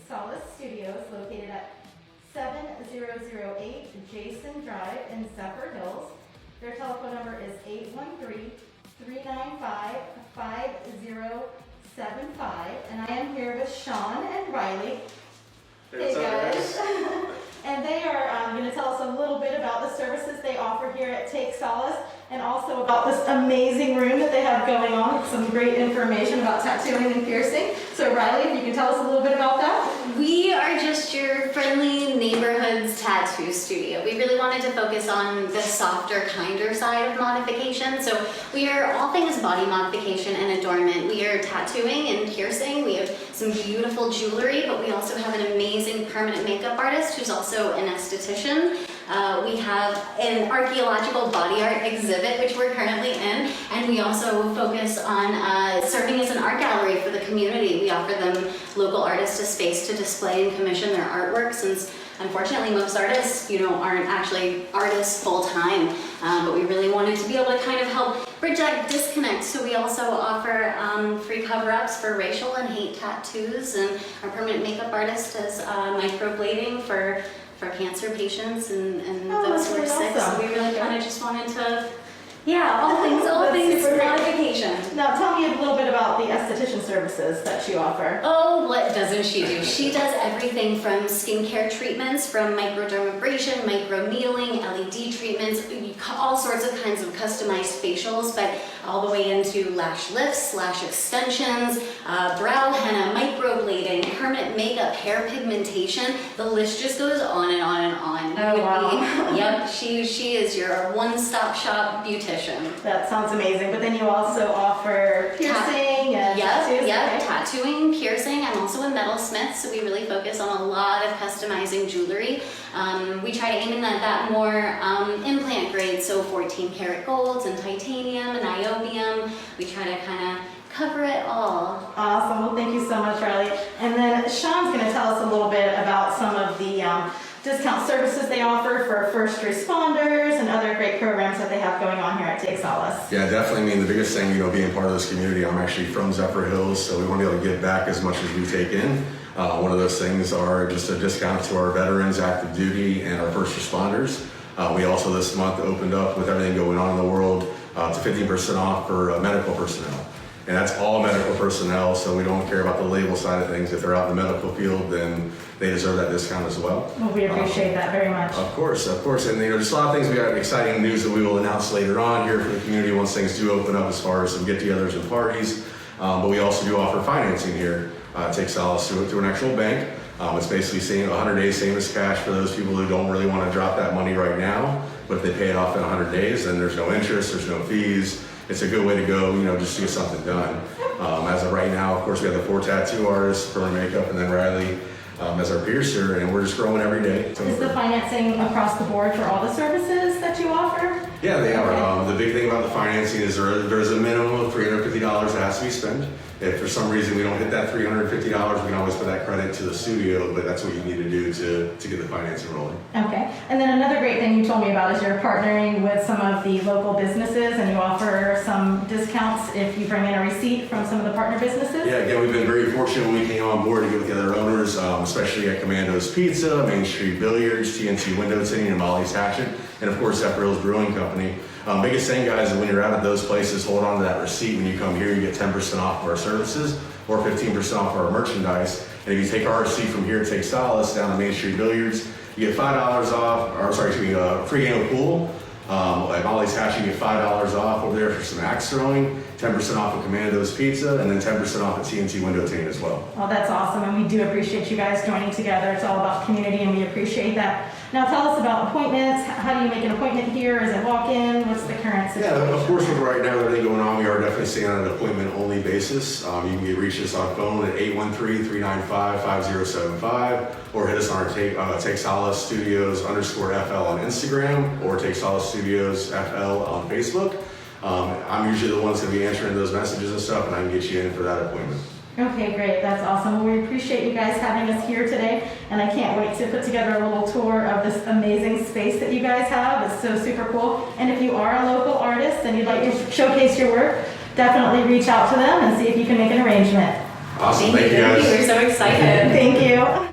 Solace Studios, located at 7008 Jason Drive in Zephyr Hills. Their telephone number is 813-395-5075. And I am here with Sean and Riley. Hey guys. And they are going to tell us a little bit about the services they offer here at Take Solace, and also about this amazing room that they have going on with some great information about tattooing and piercing. So Riley, if you can tell us a little bit about that. We are just your friendly neighborhood's tattoo studio. We really wanted to focus on the softer, kinder side of modification. So we are all things body modification and adornment. We are tattooing and piercing. We have some beautiful jewelry, but we also have an amazing permanent makeup artist who's also an esthetician. We have an archaeological body art exhibit, which we're currently in, and we also focus on serving as an art gallery for the community. We offer them local artists a space to display and commission their artwork, since unfortunately most artists, aren't actually artists full time, but we really wanted to be able to kind of help bridge that disconnect. So we also offer free cover-ups for racial and hate tattoos, and our permanent makeup artist does microblading for cancer patients and those who are sick. Awesome. So we really kind of just wanted to, all things modification. Now tell me a little bit about the esthetician services that you offer. Oh, what doesn't she do? She does everything from skincare treatments, from microdermabrasion, microneedling, LED treatments, all sorts of kinds of customized facials, but all the way into lash lifts, lash extensions, brow henna, microblading, permanent makeup, hair pigmentation. The list just goes on and on and on. Oh, wow. Yep, she is your one-stop shop beautician. That sounds amazing. But then you also offer piercing and tattoos. Yep, tattooing, piercing. I'm also a metalsmith, so we really focus on a lot of customizing jewelry. We try to aim in that more implant grade, so 14 karat golds and titanium and niobium. We try to kind of cover it all. Awesome. Well, thank you so much, Riley. And then Sean's going to tell us a little bit about some of the discount services they offer for first responders and other great programs that they have going on here at Take Solace. Yeah, definitely. I mean, the biggest thing, being part of this community, I'm actually from Zephyr Hills, so we want to be able to give back as much as we take in. One of those things are just a discount to our veterans, active duty, and our first responders. We also this month opened up, with everything going on in the world, to 15% off for medical personnel. And that's all medical personnel, so we don't care about the label side of things. If they're out in the medical field, then they deserve that discount as well. Well, we appreciate that very much. Of course. And just a lot of things. We got exciting news that we will announce later on here for the community once things do open up, as far as some get-togethers and parties. But we also do offer financing here. Take Solace through an actual bank. It's basically saying 100 days same as cash for those people who don't really want to drop that money right now. But if they pay it off in 100 days, then there's no interest, there's no fees. It's a good way to go, just to get something done. As of right now, of course, we have the 4 tattoo artists for makeup, and then Riley as our piercer, and we're just growing every day. Is the financing across the board for all the services that you offer? Yeah, they are. The big thing about the financing is there's a minimum of $350 that has to be spent. If for some reason we don't hit that $350, we can always put that credit to the studio, but that's what you need to do to get the financing rolling. Okay. And then another great thing you told me about is you're partnering with some of the local businesses, and you offer some discounts if you bring in a receipt from some of the partner businesses? Yeah, again, we've been very fortunate when we came on board to get with the other owners, especially at Commando's Pizza, Main Street Billiards, TNT Window Tinting, and Molly's Hatchet, and of course Zephyr Hills Brewing Company. Biggest thing, guys, is when you're out at those places, hold on to that receipt. When you come here, you get 10% off our services or 15% off our merchandise. And if you take our receipt from here, Take Solace, down to Main Street Billiards, you get $5 off, free game of pool. At Molly's Hatch, you get $5 off over there for some axe throwing, 10% off at Commando's Pizza, and then 10% off at TNT Window Tinting as well. Well, that's awesome, and we do appreciate you guys joining together. It's all about community, and we appreciate that. Now tell us about appointments. How do you make an appointment here? Is it walk-in? What's the current situation? Yeah, of course, with right now everything going on, we are definitely staying on an appointment-only basis. You can reach us on phone at 813-395-5075, or hit us on our Take Solace Studios _FL on Instagram, or Take Solace Studios FL on Facebook. I'm usually the one that's going to be answering those messages and stuff, and I can get you in for that appointment. Okay, great. That's awesome. Well, we appreciate you guys having us here today, and I can't wait to put together a little tour of this amazing space that you guys have. It's so super cool. And if you are a local artist and you'd like to showcase your work, definitely reach out to them and see if you can make an arrangement. Awesome. Thank you guys. We're so excited. Thank you.